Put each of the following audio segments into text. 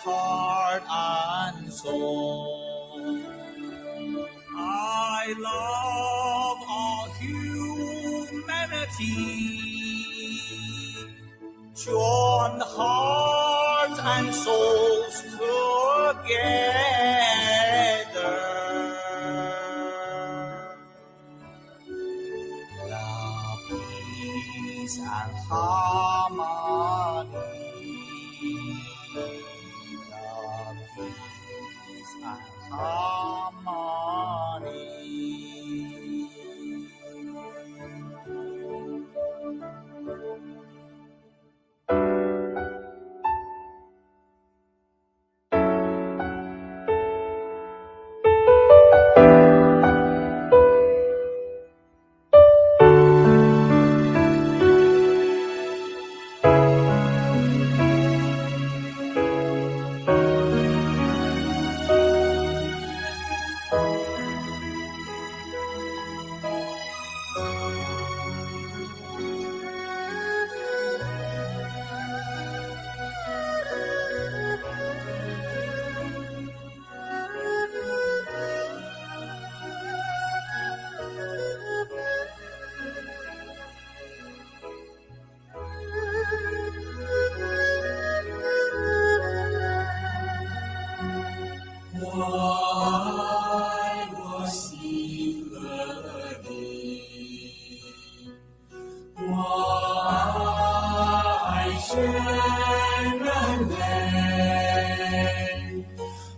heart and soul. I love all humanity. Join hearts and souls together. Love, peace, and harmony. Love, peace, and harmony. Why was he flooded? Why shame and blame?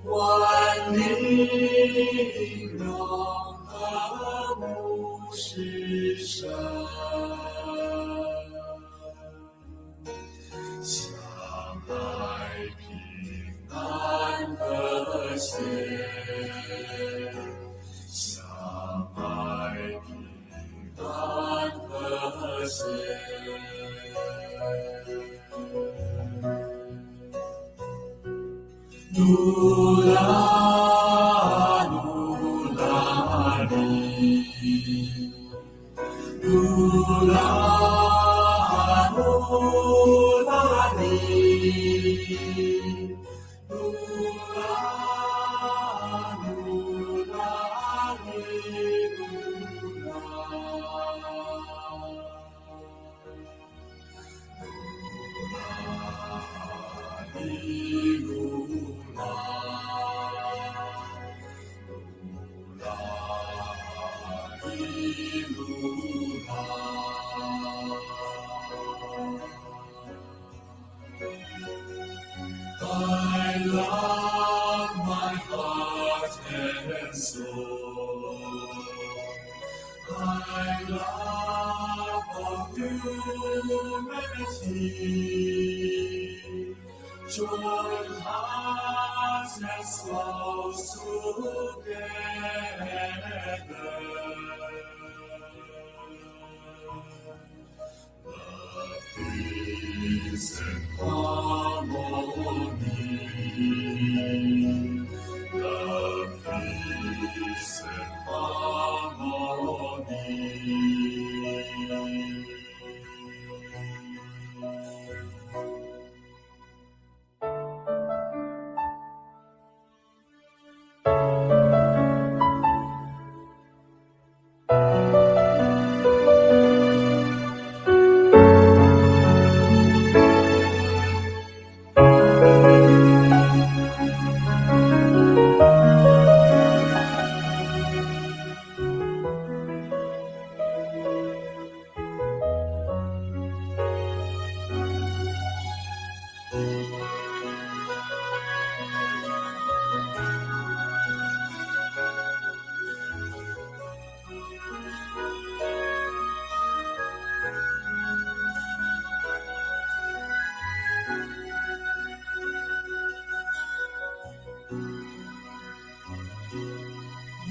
One命中和睦世上，相爱平安和谐，相爱平安和谐。噜啦噜啦哩，噜啦噜啦哩，噜啦噜啦哩，噜啦。I love my heart and soul. I love all humanity. Join hearts and souls together. Love, peace, and harmony. Love, peace, and harmony.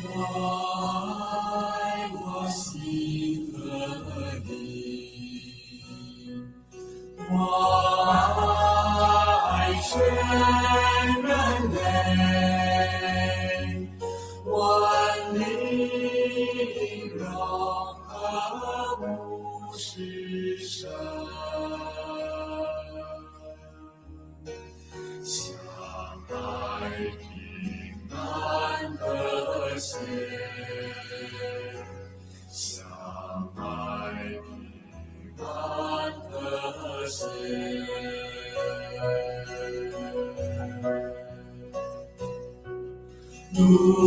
Why was he flooded? Why shame and blame? One命中和睦世上。相 I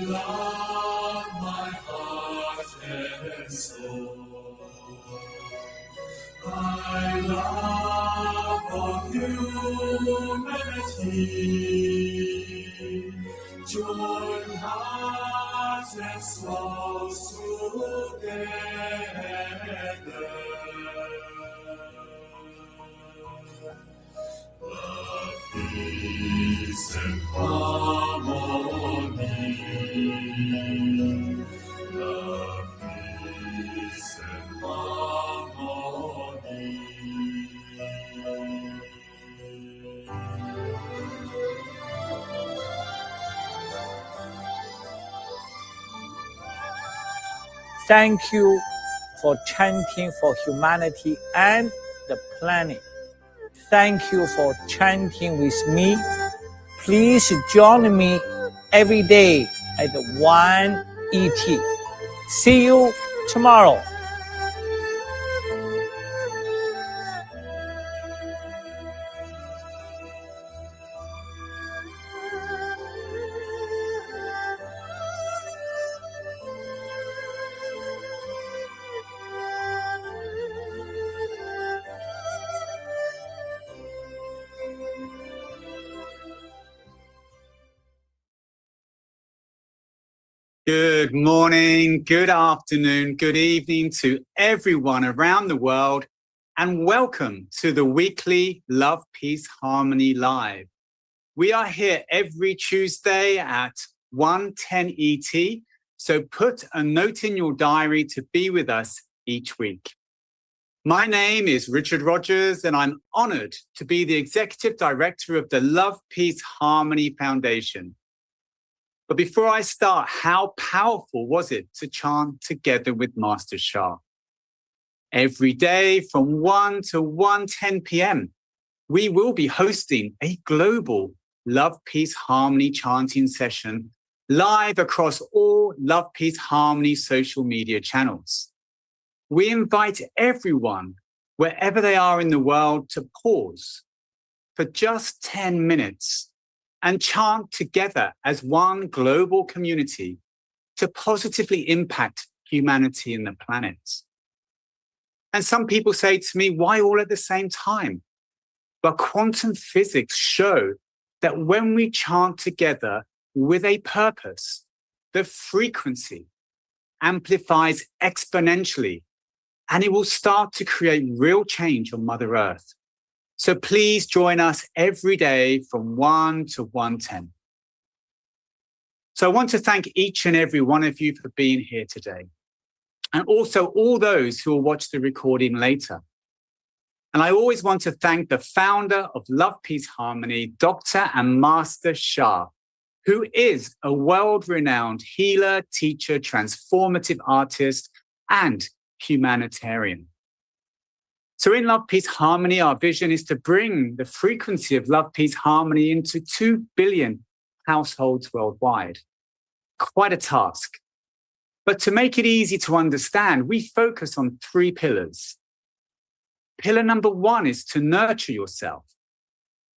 love my heart and soul. I love of humanity. Join hearts and souls together. Love, peace, and harmony. Love, peace, and harmony. Thank you for chanting for humanity and the planet. Thank you for chanting with me. Please join me every day at 1 ET. See you tomorrow. Good morning, good afternoon, good evening to everyone around the world, and welcome to the weekly Love, Peace, Harmony Live. We are here every Tuesday at 1:10 ET, so put a note in your diary to be with us each week. My name is Richard Rogers, and I'm honored to be the Executive Director of the Love, Peace, Harmony Foundation. But before I start, how powerful was it to chant together with Master Shah? Every day from 1 to 1:10 p.m., we will be hosting a global Love, Peace, Harmony chanting session live across all Love, Peace, Harmony social media channels. We invite everyone, wherever they are in the world, to pause for just 10 minutes and chant together as one global community to positively impact humanity and the planet. And some people say to me, why all at the same time? But quantum physics show that when we chant together with a purpose, the frequency amplifies exponentially, and it will start to create real change on Mother Earth. So please join us every day from 1 to 1:10. So I want to thank each and every one of you for being here today, and also all those who will watch the recording later. And I always want to thank the founder of Love, Peace, Harmony, Dr. and Master Shah, who is a world-renowned healer, teacher, transformative artist, and humanitarian. So in Love, Peace, Harmony, our vision is to bring the frequency of love, peace, harmony into 2 billion households worldwide. Quite a task. But to make it easy to understand, we focus on 3 pillars. Pillar number 1 is to nurture yourself.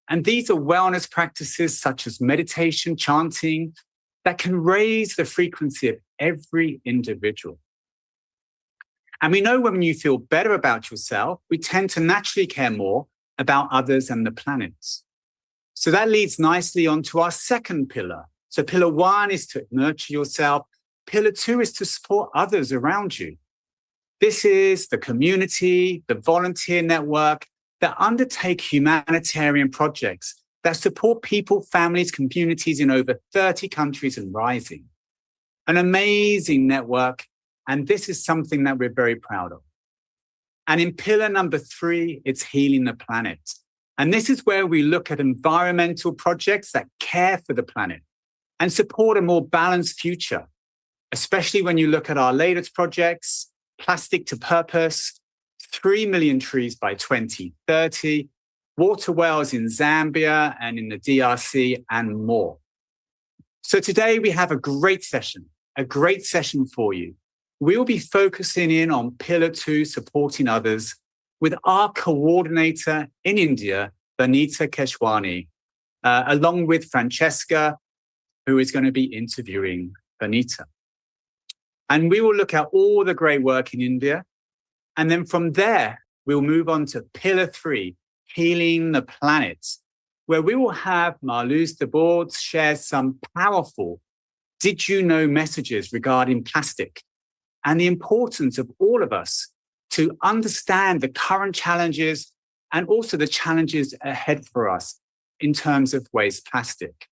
And these are wellness practices such as meditation, chanting, that can raise the frequency of every individual. And we know when you feel better about yourself, we tend to naturally care more about others and the planet. So that leads nicely onto our second pillar. So pillar 1 is to nurture yourself. Pillar 2 is to support others around you. This is the community, the volunteer network that undertake humanitarian projects that support people, families, communities in over 30 countries and rising. an amazing network, and this is something that we're very proud of. And in pillar number 3, it's healing the planet. And this is where we look at environmental projects that care for the planet and support a more balanced future, especially when you look at our latest projects, Plastic to Purpose, 3 million trees by 2030, water wells in Zambia and in the DRC, and more. So today we have a great session for you. We'll be focusing in on pillar 2, supporting others, with our coordinator in India, Vanita Keshwani, along with Francesca, who is going to be interviewing Vanita. And we will look at all the great work in India. And then from there, we'll move on to pillar 3, healing the planet, where we will have Marlous de Bordes share some powerful did you know messages regarding plastic and the importance of all of us to understand the current challenges and also the challenges ahead for us in terms of waste plastic.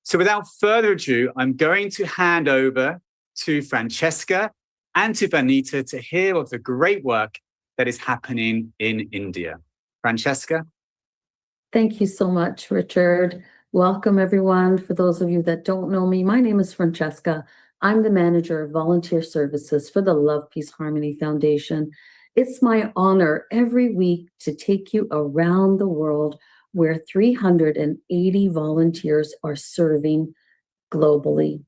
So without further ado, I'm going to hand over to Francesca and to Vanita to hear of the great work that is happening in India. Francesca? Thank you so much, Richard. Welcome, everyone. For those of you that don't know me, my name is Francesca. I'm the manager of volunteer services for the Love, Peace, Harmony Foundation. It's my honor every week to take you around the world where 380 volunteers are serving globally.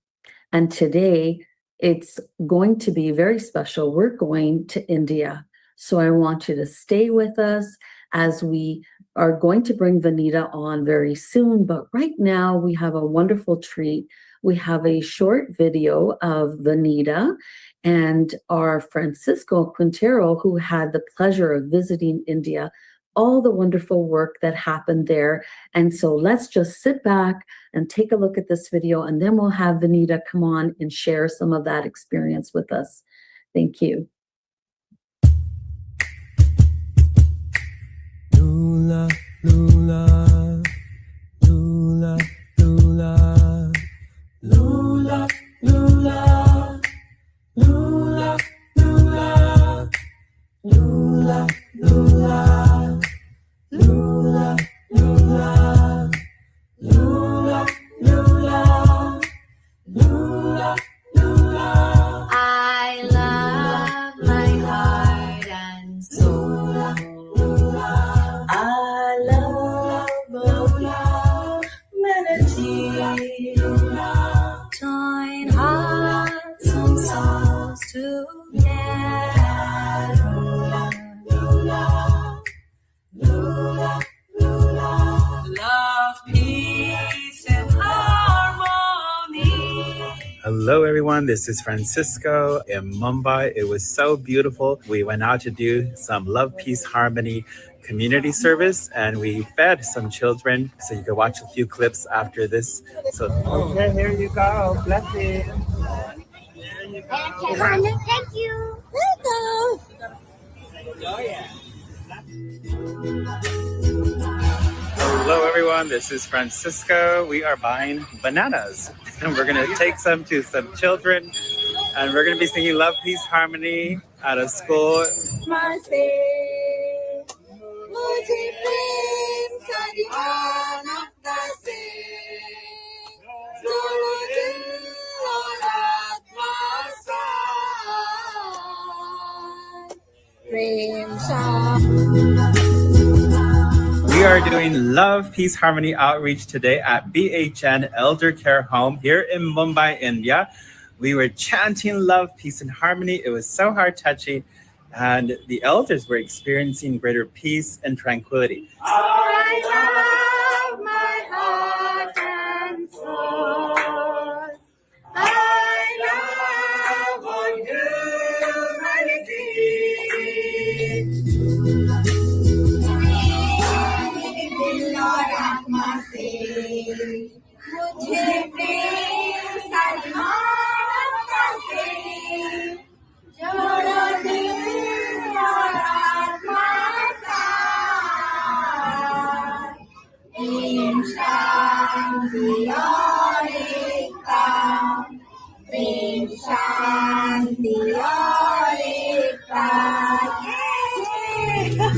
And today, it's going to be very special. We're going to India. So I want you to stay with us as we are going to bring Vanita on very soon. But right now, we have a wonderful treat. We have a short video of Vanita and our Francisco Quintero, who had the pleasure of visiting India, all the wonderful work that happened there. And so let's just sit back and take a look at this video, and then we'll have Vanita come on and share some of that experience with us. Thank you. Lula, Lula, Lula, Lula, Lula, Lula, Lula, Lula, Lula, Lula, Lula, Lula, Lula, Lula, Lula, Lula. I love my heart and soul. I love Lola, melody. Join hearts and souls together. Love, peace, and harmony. Hello, everyone. This is Francisco in Mumbai. It was so beautiful. We went out to do some Love, Peace, Harmony community service, and we fed some children. So you can watch a few clips after this. So okay, here you go. Blessings. Thank you. Hello, everyone. This is Francisco. We are buying bananas, and we're going to take some to some children, and we're going to be singing Love, Peace, Harmony at a school. We are doing Love, Peace, Harmony outreach today at BHN Elder Care Home here in Mumbai, India. We were chanting Love, Peace, and Harmony. It was so heart-touching, and the elders were experiencing greater peace and tranquility. I love my heart and soul. I love all humanity. मुझे प्रेम सन्मान से जोड़ो दिल और आत्मा साथ। ईम शांति और मुझे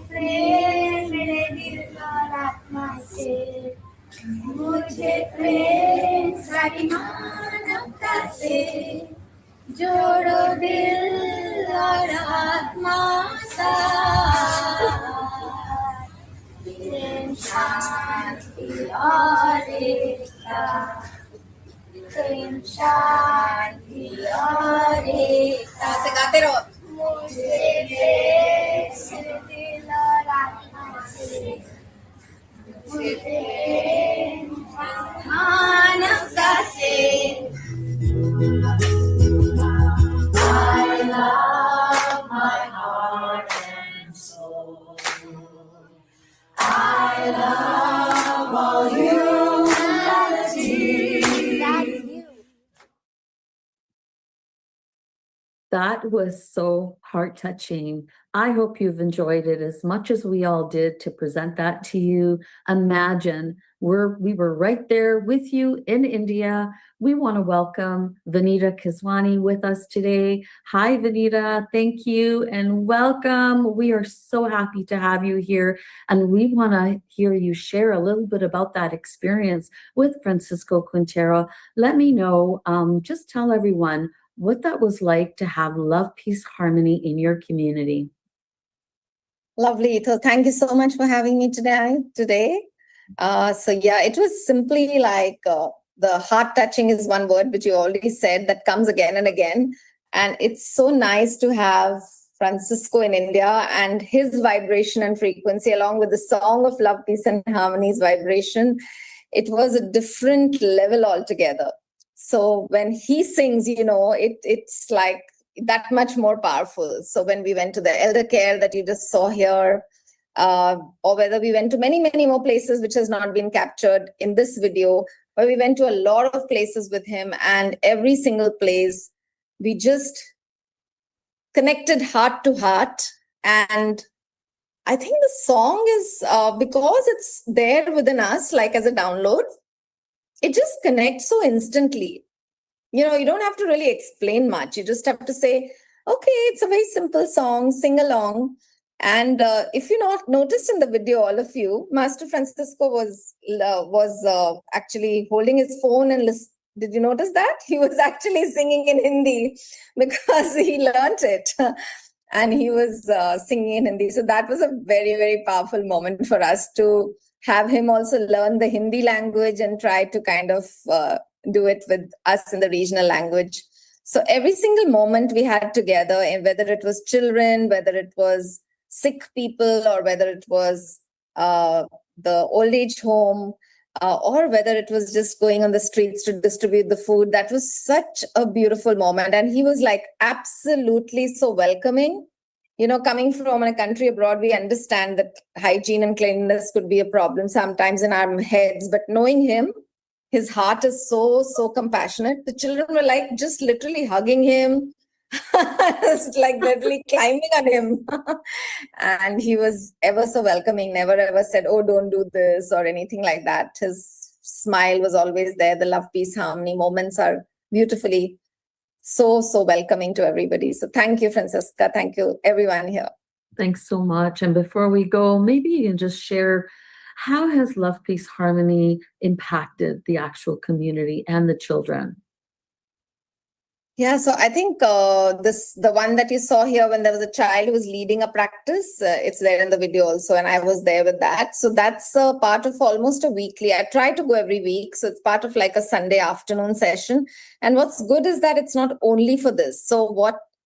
प्रेम मेरे दिल और आत्मा से, मुझे प्रेम सारी मानवता से, जोड़ो दिल और आत्मा साथ, प्रेम शांति और एकता, प्रेम शांति और एकता से गाते रहो। मुझे प्रेम दिल और आत्मा से, मुझे प्रेम मानवता से, I love my heart and soul. I love all humanity. That's you. That was so heart-touching. I hope you've enjoyed it as much as we all did to present that to you. Imagine we were right there with you in India. We want to welcome Vanita Kiswani with us today. Hi, Vanita. Thank you and welcome. We are so happy to have you here, and we want to hear you share a little bit about that experience with Francisco Quintero. Let me know, just tell everyone what that was like to have love, peace, harmony in your community. Lovely. So thank you so much for having me today. It was simply like the heart touching is one word which you already said that comes again and again. And it's so nice to have Francisco in India and his vibration and frequency along with the song of love, peace and harmony's vibration. It was a different level altogether. So when he sings, it's like that much more powerful. So when we went to the elder care that you just saw here, or whether we went to many, many more places, which has not been captured in this video, but we went to a lot of places with him, and every single place, we just connected heart to heart. And I think the song is, because it's there within us, like as a download, it just connects so instantly. You don't have to really explain much. You just have to say, okay, it's a very simple song, sing along. And if you not noticed in the video, all of you, Master Francisco was actually holding his phone and listening. Did you notice that? He was actually singing in Hindi because he learnt it. And he was singing in Hindi. So that was a very, very powerful moment for us to have him also learn the Hindi language and try to kind of do it with us in the regional language. So every single moment we had together, and whether it was children, whether it was sick people, or whether it was the old age home, or whether it was just going on the streets to distribute the food, that was such a beautiful moment. And he was like absolutely so welcoming. Coming from a country abroad, we understand that hygiene and cleanliness could be a problem sometimes in our heads, but knowing him, his heart is so, so compassionate. The children were like just literally hugging him, it's like literally climbing on him. And he was ever so welcoming, never ever said, oh, don't do this or anything like that. His smile was always there. The love, peace, harmony moments are beautifully so, so welcoming to everybody. So thank you, Francisca. Thank you, everyone here. Thanks so much. And before we go, maybe you can just share, how has love, peace, harmony impacted the actual community and the children? Yeah, so I think the one that you saw here when there was a child who was leading a practice, it's there in the video also, and I was there with that. So that's a part of almost a weekly. I try to go every week, so it's part of like a Sunday afternoon session. And what's good is that it's not only for this. So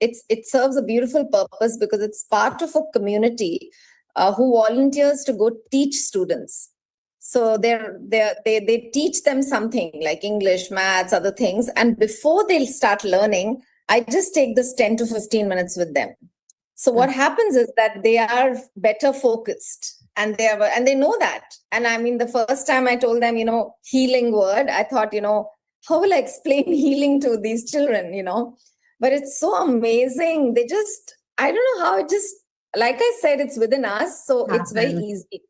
it serves a beautiful purpose because it's part of a community who volunteers to go teach students. So they teach them something like English, maths, other things. And before they'll start learning, I just take this 10 to 15 minutes with them. So what happens is that they are better focused and they know that. And I mean, the first time I told them, healing word, I thought, how will I explain healing to these children, But it's so amazing. I don't know how it just, like I said, it's within us. So it's very easy.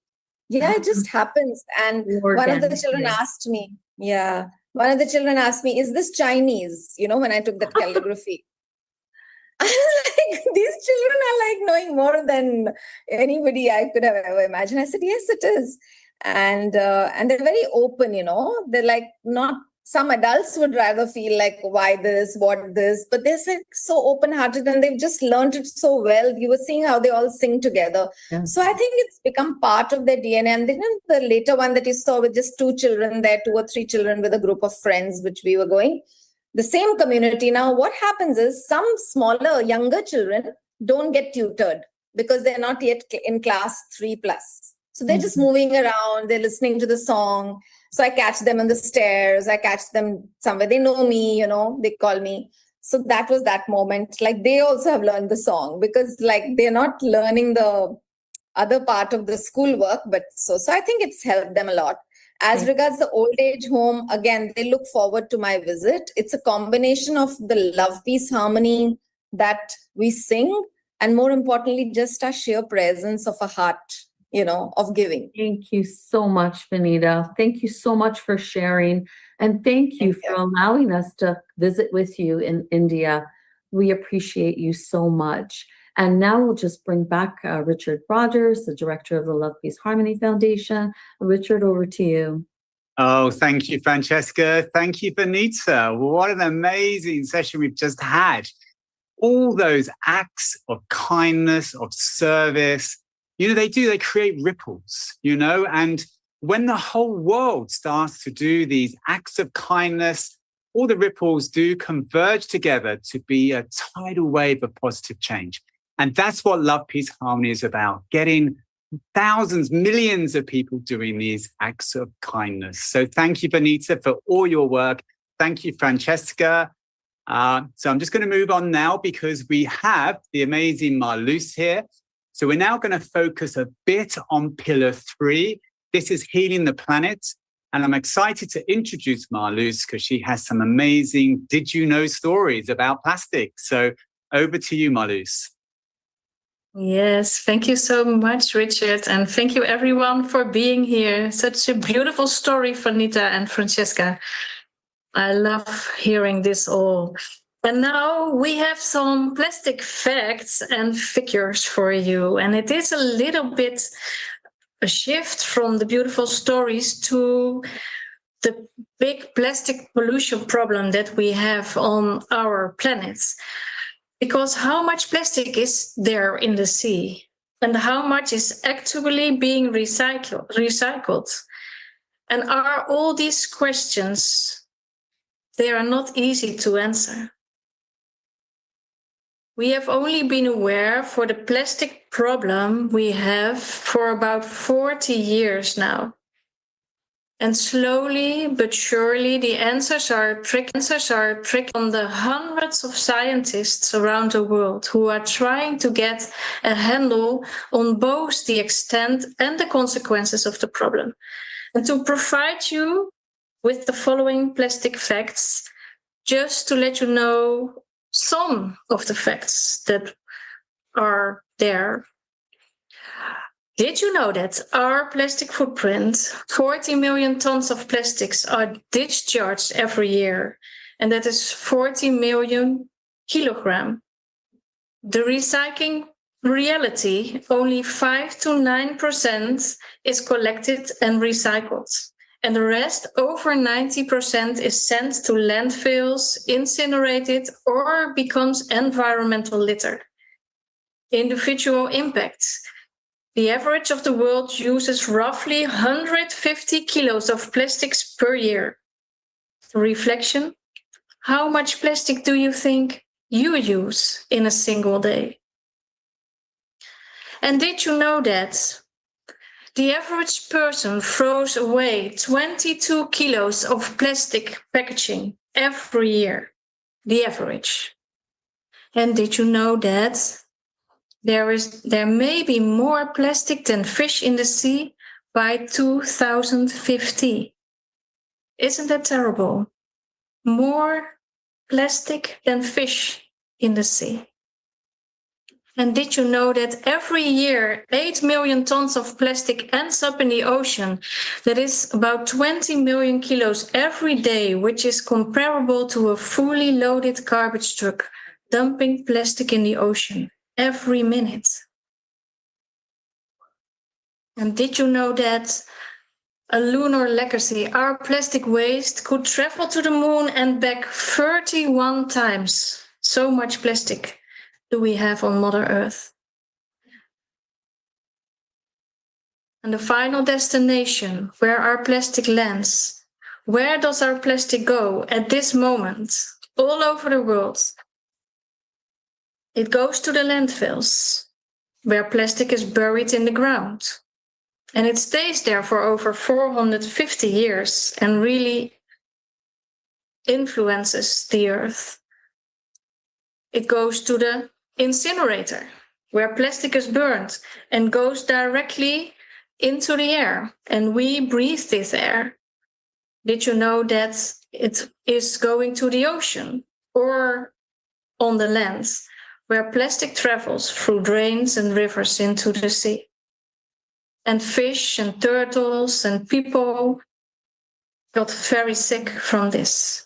Yeah, it just happens. And one of the Organic, children yeah. asked me, yeah, one of the children asked me, is this Chinese? You know, when I took that calligraphy. I was like, these children are like knowing more than anybody I could have ever imagined. I said, yes, it is. And they're very open, you know, they're like not, some adults would rather feel like, why this, what this, but they're so open-hearted and they've just learned it so well. You were seeing how they all sing together. Yeah. So I think it's become part of their DNA. And then the later one that you saw with just 2 children there, 2 or 3 children with a group of friends, which we were going, the same community. Now, what happens is some smaller, younger children don't get tutored because they're not yet in class 3+. So they're just moving around, they're listening to the song. So I catch them on the stairs, I catch them somewhere. They know me, you know, they call me. So that was that moment. Like they also have learned the song because like they're not learning the other part of the schoolwork, but so I think it's helped them a lot. As regards the old age home, again, they look forward to my visit. It's a combination of the love, peace, harmony that we sing, and more importantly, just our sheer presence of a heart, you know, of giving. Thank you so much, Vanita. Thank you so much for sharing. And thank you for allowing us to visit with you in India. We appreciate you so much. And now we'll just bring back Richard Rogers, the director of the Love, Peace, Harmony Foundation. Richard, over to you. Oh, thank you, Francesca. Thank you, Vanita. What an amazing session we've just had. All those acts of kindness, of service, you know, they create ripples, you know, and when the whole world starts to do these acts of kindness, all the ripples do converge together to be a tidal wave of positive change. And that's what Love, Peace, Harmony is about, getting thousands, millions of people doing these acts of kindness. So thank you, Vanita, for all your work. Thank you, Francesca. So I'm just going to move on now because we have the amazing Marlous here. So we're now going to focus a bit on pillar 3. This is healing the planet. And I'm excited to introduce Marlous because she has some amazing did you know stories about plastic. So over to you, Marlous. Yes, thank you so much, Richard. And thank you everyone for being here. Such a beautiful story, Vanita and Francesca. I love hearing this all. And now we have some plastic facts and figures for you. And it is a little bit a shift from the beautiful stories to the big plastic pollution problem that we have on our planet. Because how much plastic is there in the sea? And how much is actually being recycled? And are all these questions, they are not easy to answer. We have only been aware for the plastic problem we have for about 40 years now. And slowly but surely the answers are trickling on the hundreds of scientists around the world who are trying to get a handle on both the extent and the consequences of the problem. And to provide you with the following plastic facts, just to let you know some of the facts that are there. Did you know that our plastic footprint, 40 million tons of plastics are discharged every year, and that is 40 million kilograms? The recycling reality, only 5 to 9% is collected and recycled, and the rest, over 90%, is sent to landfills, incinerated, or becomes environmental litter. Individual impacts. The average of the world uses roughly 150 kilos of plastics per year. Reflection, how much plastic do you think you use in a single day? And did you know that the average person throws away 22 kilos of plastic packaging every year? The average. And did you know that there may be more plastic than fish in the sea by 2050. Isn't that terrible? More plastic than fish in the sea. And did you know that every year 8 million tons of plastic ends up in the ocean? That is about 20 million kilos every day, which is comparable to a fully loaded garbage truck dumping plastic in the ocean every minute. And did you know that a lunar legacy, our plastic waste, could travel to the moon and back 31 times? So much plastic do we have on Mother Earth. And the final destination, where our plastic lands. Where does our plastic go at this moment, all over the world? It goes to the landfills, where plastic is buried in the ground. And it stays there for over 450 years and really influences the earth. It goes to the incinerator, where plastic is burned and goes directly into the air, and we breathe this air. Did you know that it is going to the ocean or on the land, where plastic travels through drains and rivers into the sea? And fish and turtles and people got very sick from this.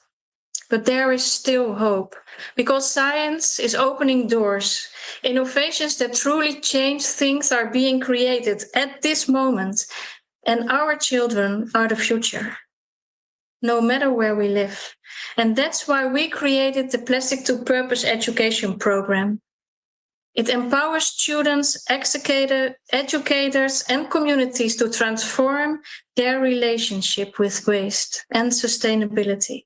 But there is still hope, because science is opening doors. Innovations that truly change things are being created at this moment, and our children are the future, no matter where we live. And that's why we created the Plastic to Purpose education program. It empowers students, educators, and communities to transform their relationship with waste and sustainability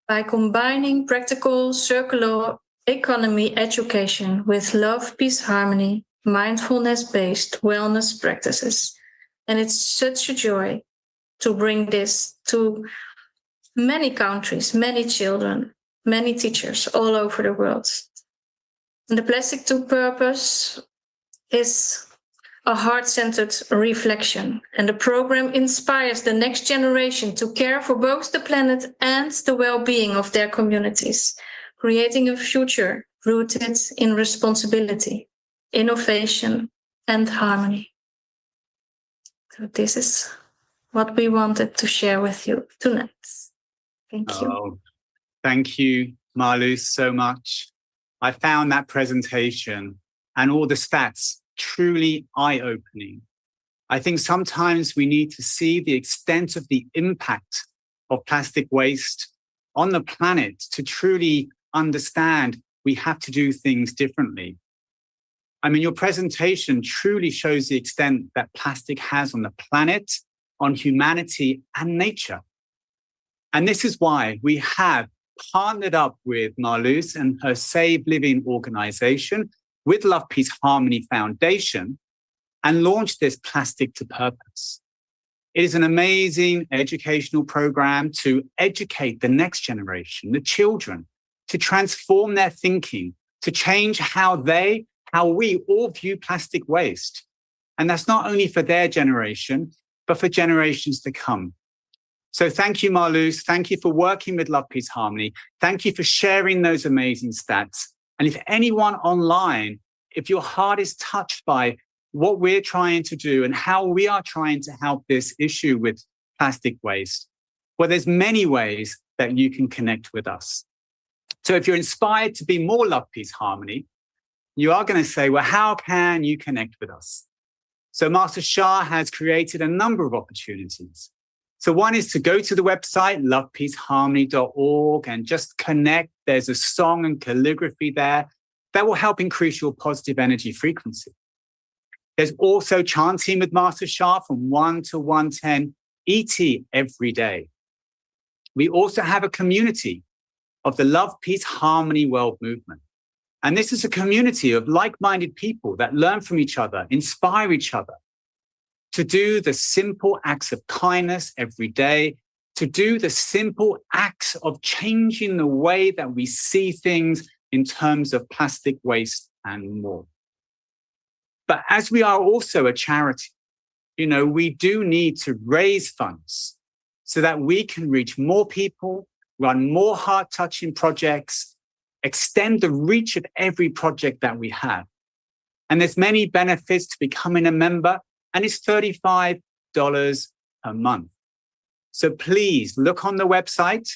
by combining practical circular economy education with love, peace, harmony, mindfulness-based wellness practices. And it's such a joy to bring this to many countries, many children, many teachers all over the world. And the Plastic to Purpose is a heart-centered reflection, and the program inspires the next generation to care for both the planet and the well-being of their communities, creating a future rooted in responsibility, innovation, and harmony. So this is what we wanted to share with you tonight. Thank you. Oh, thank you, Marlous, so much. I found that presentation and all the stats truly eye-opening. I think sometimes we need to see the extent of the impact of plastic waste on the planet to truly understand we have to do things differently. I mean, your presentation truly shows the extent that plastic has on the planet, on humanity, and nature. And this is why we have partnered up with Marlous and her Save Living organization with Love, Peace, Harmony Foundation and launched this Plastic to Purpose. It is an amazing educational program to educate the next generation, the children, to transform their thinking, to change how we all view plastic waste. And that's not only for their generation, but for generations to come. So thank you, Marlous. Thank you for working with Love, Peace, Harmony. Thank you for sharing those amazing stats. And if anyone online, if your heart is touched by what we're trying to do and how we are trying to help this issue with plastic waste, well, there's many ways that you can connect with us. So if you're inspired to be more Love, Peace, Harmony, you are going to say, well, how can you connect with us? So Master Shah has created a number of opportunities. So one is to go to the website, lovepeaceharmony.org, and just connect. There's a song and calligraphy there that will help increase your positive energy frequency. There's also chanting with Master Shah from 1 to 1:10 ET every day. We also have a community of the Love, Peace, Harmony World Movement. And this is a community of like-minded people that learn from each other, inspire each other, to do the simple acts of kindness every day, to do the simple acts of changing the way that we see things in terms of plastic waste and more. But as we are also a charity, we do need to raise funds so that we can reach more people, run more heart-touching projects, extend the reach of every project that we have. And there's many benefits to becoming a member, and it's $35 a month. So please look on the website,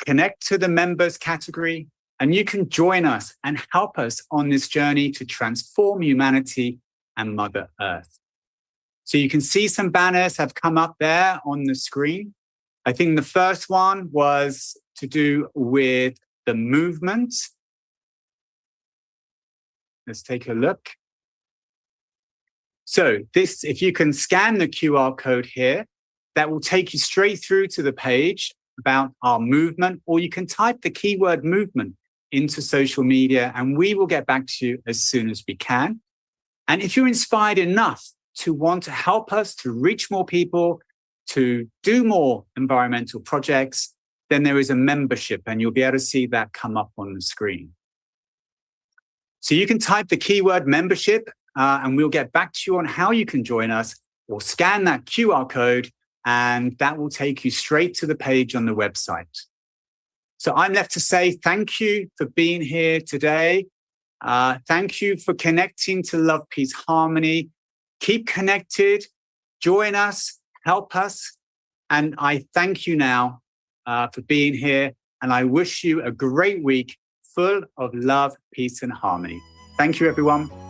connect to the members category, and you can join us and help us on this journey to transform humanity and Mother Earth. So you can see some banners have come up there on the screen. I think the first one was to do with the movement. Let's take a look. So this, if you can scan the QR code here, that will take you straight through to the page about our movement, or you can type the keyword movement into social media and we will get back to you as soon as we can. And if you're inspired enough to want to help us to reach more people, to do more environmental projects, then there is a membership and you'll be able to see that come up on the screen. So you can type the keyword membership and we'll get back to you on how you can join us, or scan that QR code and that will take you straight to the page on the website. So I'm left to say thank you for being here today. Thank you for connecting to Love, Peace, Harmony. Keep connected, join us, help us. And I thank you now for being here. And I wish you a great week full of love, peace, and harmony. Thank you, everyone.